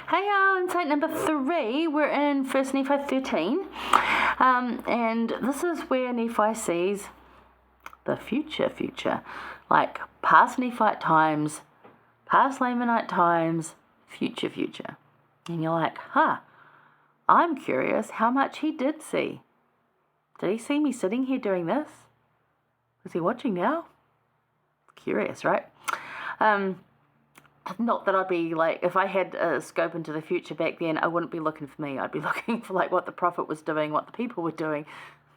Hey, insight number 3, we're in 1 Nephi 13, and this is where Nephi sees the future, like past Nephite times, past Lamanite times, future. And you're like, I'm curious how much he did see. Did he see me sitting here doing this? Is he watching now? Curious, right? Not that I'd be like, if I had a scope into the future back then, I wouldn't be looking for me. I'd be looking for like what the prophet was doing, what the people were doing,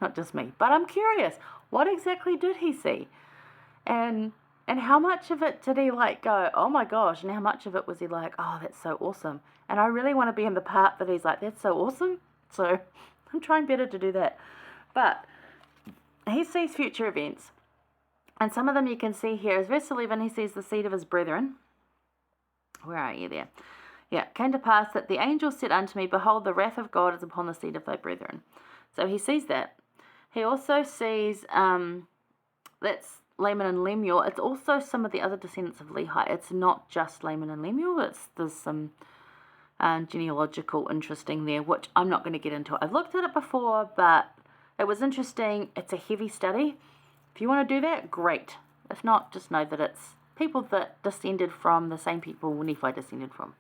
not just me. But I'm curious, what exactly did he see? And how much of it did he like go, oh my gosh, and how much of it was he like, oh, that's so awesome. And I really want to be in the part that he's like, that's so awesome. So I'm trying better to do that. But he sees future events. And some of them you can see here. As verse 11, he sees the seed of his brethren. Where are you there? Yeah, came to pass that the angel said unto me, behold, the wrath of God is upon the seed of thy brethren. So he sees that. He also sees, that's Laman and Lemuel. It's also some of the other descendants of Lehi. It's not just Laman and Lemuel. There's some genealogical interesting there, which I'm not going to get into. I've looked at it before, but it was interesting. It's a heavy study. If you want to do that, great. If not, just know that it's people that descended from the same people Nephi descended from.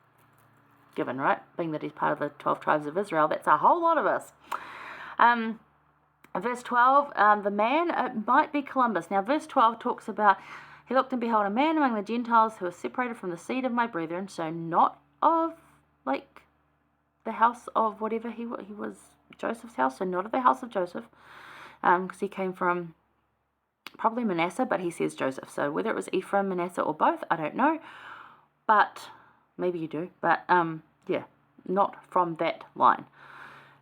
Given, right? Being that he's part of the 12 tribes of Israel, that's a whole lot of us. Verse 12, the man, it might be Columbus. Now, verse 12 talks about, he looked and beheld a man among the Gentiles who was separated from the seed of my brethren, so not of, like, the house of whatever he was, Joseph's house, so not of the house of Joseph, because he came from probably Manasseh, but he says Joseph. So whether it was Ephraim, Manasseh, or both, I don't know. But maybe you do. But yeah, not from that line.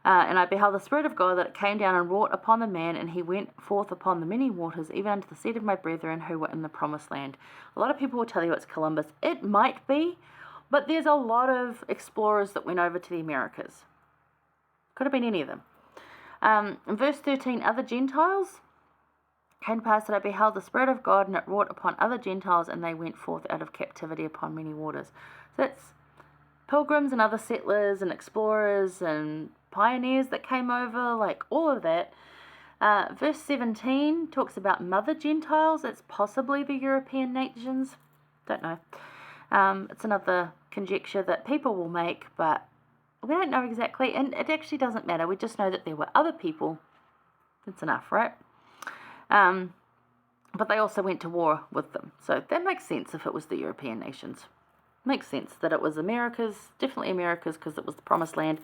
And I beheld the Spirit of God that it came down and wrought upon the man, and he went forth upon the many waters, even unto the seed of my brethren who were in the promised land. A lot of people will tell you it's Columbus. It might be, but there's a lot of explorers that went over to the Americas. Could have been any of them. In verse 13, other Gentiles. Came to pass that I beheld the Spirit of God, and it wrought upon other Gentiles, and they went forth out of captivity upon many waters. So it's pilgrims and other settlers and explorers and pioneers that came over, like all of that. Verse 17 talks about mother Gentiles. It's possibly the European nations. Don't know. It's another conjecture that people will make, but we don't know exactly, and it actually doesn't matter. We just know that there were other people. That's enough, right? But they also went to war with them. So that makes sense if it was the European nations. Makes sense that it was Americas, definitely Americas, because it was the promised land.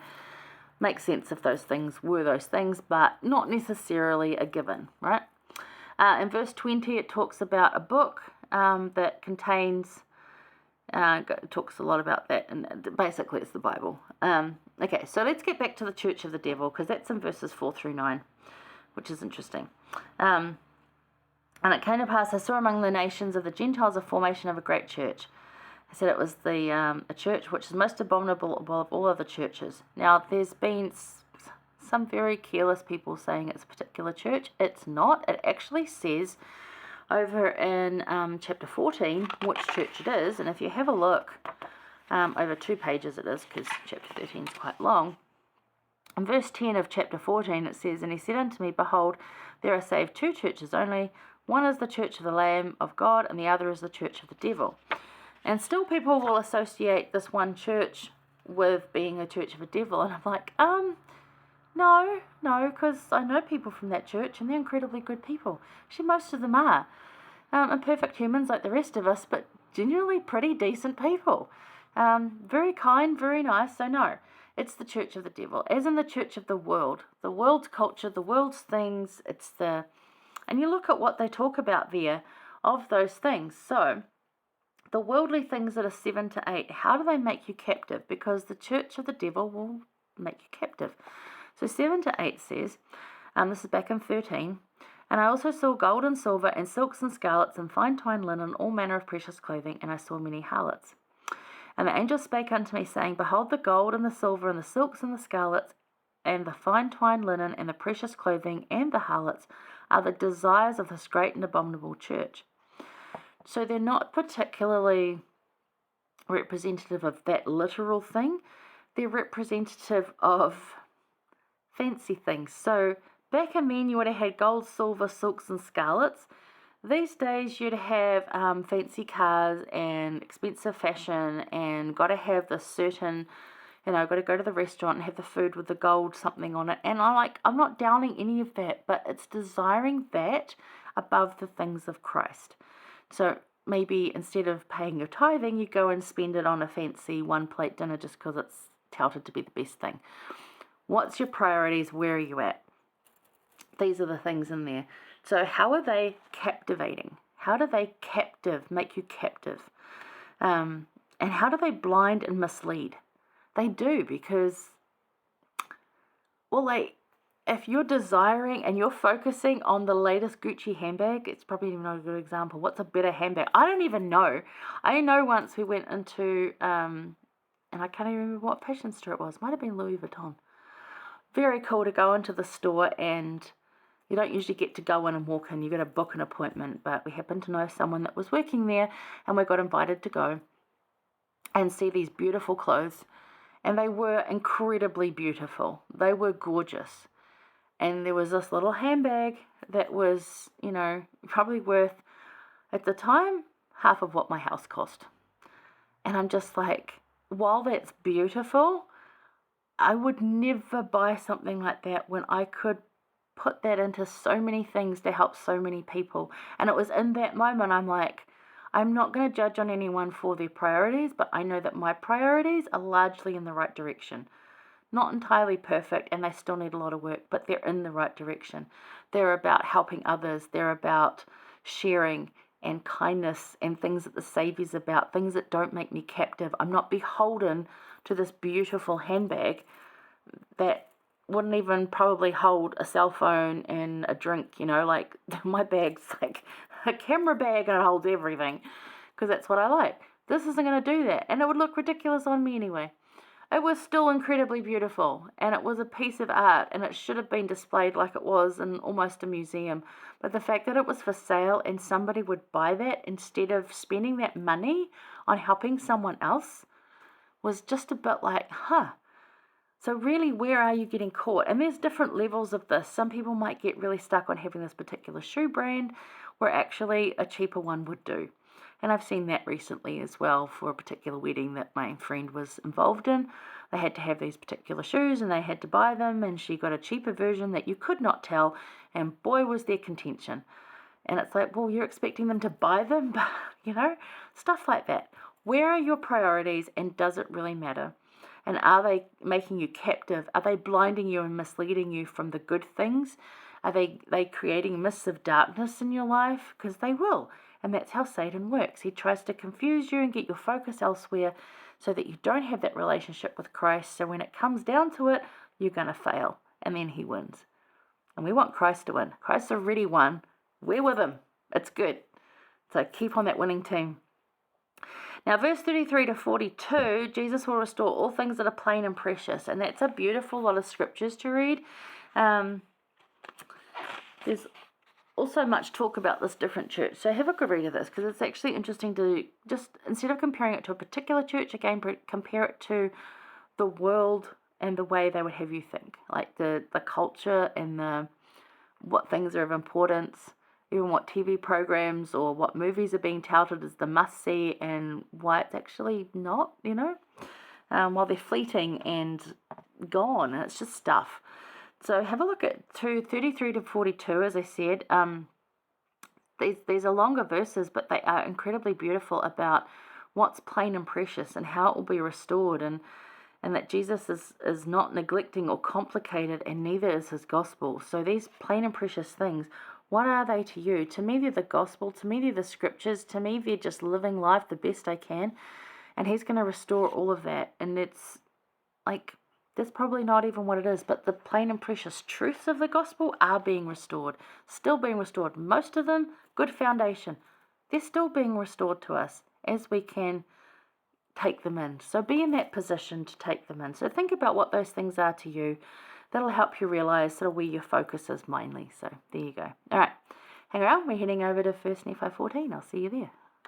Makes sense if those things were those things, but not necessarily a given, right? In verse 20, it talks about a book that contains, talks a lot about that, and basically it's the Bible. Okay, so let's get back to the church of the devil, because that's in verses 4 through 9. Which is interesting. And it came to pass, I saw among the nations of the Gentiles a formation of a great church. I said it was a church which is most abominable of all other churches. Now, there's been some very careless people saying it's a particular church. It's not. It actually says over in chapter 14 which church it is. And if you have a look, over 2 pages it is, because chapter 13 is quite long. In verse 10 of chapter 14 it says, and he said unto me, behold, there are saved 2 churches only. One is the church of the Lamb of God, and the other is the church of the devil. And still people will associate this one church with being a church of a devil. And I'm like, no, because I know people from that church, and they're incredibly good people. Actually, most of them are. Imperfect humans like the rest of us, but genuinely pretty decent people. Very kind, very nice, so no. It's the church of the devil, as in the church of the world's culture, the world's things. And you look at what they talk about there of those things. So, the worldly things that are 7 to 8, how do they make you captive? Because the church of the devil will make you captive. So 7 to 8 says, this is back in 13, and I also saw gold and silver and silks and scarlets and fine twined linen, all manner of precious clothing, and I saw many harlots. And the angel spake unto me, saying, behold, the gold and the silver and the silks and the scarlets and the fine twined linen and the precious clothing and the harlots are the desires of this great and abominable church. So they're not particularly representative of that literal thing. They're representative of fancy things. So back in then, you would have had gold, silver, silks, and scarlets. These days, you'd have fancy cars and expensive fashion, and got to have this certain, got to go to the restaurant and have the food with the gold something on it. And I'm not downing any of that, but it's desiring that above the things of Christ. So maybe instead of paying your tithing, you go and spend it on a fancy one-plate dinner just because it's touted to be the best thing. What's your priorities? Where are you at? These are the things in there. So how are they captivating? How do they make you captive? And how do they blind and mislead? They do, because, if you're desiring and you're focusing on the latest Gucci handbag, it's probably not a good example. What's a better handbag? I don't even know. I know once we went into, and I can't even remember what fashion store it was. Might have been Louis Vuitton. Very cool to go into the store, and you don't usually get to go in and walk in. You got to book an appointment, but we happened to know someone that was working there, and we got invited to go and see these beautiful clothes. And they were incredibly beautiful. They were gorgeous. And there was this little handbag that was, probably worth, at the time, half of what my house cost. And I'm just like, while that's beautiful, I would never buy something like that when I could put that into so many things to help so many people. And it was in that moment I'm like, I'm not going to judge on anyone for their priorities, but I know that my priorities are largely in the right direction. Not entirely perfect, and they still need a lot of work, but they're in the right direction. They're about helping others. They're about sharing and kindness and things that the Saviour's about, things that don't make me captive. I'm not beholden to this beautiful handbag that wouldn't even probably hold a cell phone and a drink, my bag's like a camera bag and it holds everything, because that's what I like. This isn't going to do that, and it would look ridiculous on me anyway. It was still incredibly beautiful, and it was a piece of art, and it should have been displayed like it was in almost a museum. But the fact that it was for sale and somebody would buy that instead of spending that money on helping someone else was just a bit like, So really, where are you getting caught? And there's different levels of this. Some people might get really stuck on having this particular shoe brand, where actually a cheaper one would do. And I've seen that recently as well for a particular wedding that my friend was involved in. They had to have these particular shoes and they had to buy them, and she got a cheaper version that you could not tell, and boy was their contention. And it's like, well, you're expecting them to buy them, stuff like that. Where are your priorities, and does it really matter? And are they making you captive? Are they blinding you and misleading you from the good things? Are they creating mists of darkness in your life? Because they will. And that's how Satan works. He tries to confuse you and get your focus elsewhere so that you don't have that relationship with Christ. So when it comes down to it, you're going to fail. And then he wins. And we want Christ to win. Christ already won. We're with him. It's good. So keep on that winning team. Now, verse 33 to 42, Jesus will restore all things that are plain and precious. And that's a beautiful lot of scriptures to read. There's also much talk about this different church. So have a good read of this, because it's actually interesting to just, instead of comparing it to a particular church, again, compare it to the world and the way they would have you think. Like the culture and what things are of importance, even what TV programs or what movies are being touted as the must-see, and why it's actually not, while they're fleeting and gone, and it's just stuff. So have a look at 33 to 42, as I said. These are longer verses, but they are incredibly beautiful about what's plain and precious and how it will be restored, and that Jesus is not neglecting or complicated, and neither is his gospel. So these plain and precious things, what are they to you? To me, they're the gospel. To me, they're the scriptures. To me, they're just living life the best I can. And he's going to restore all of that. And it's like, that's probably not even what it is, but the plain and precious truths of the gospel are being restored, still being restored. Most of them, good foundation. They're still being restored to us as we can take them in. So be in that position to take them in. So think about what those things are to you. That'll help you realize sort of where your focus is mainly. So there you go. All right, hang around. We're heading over to 1 Nephi 14. I'll see you there.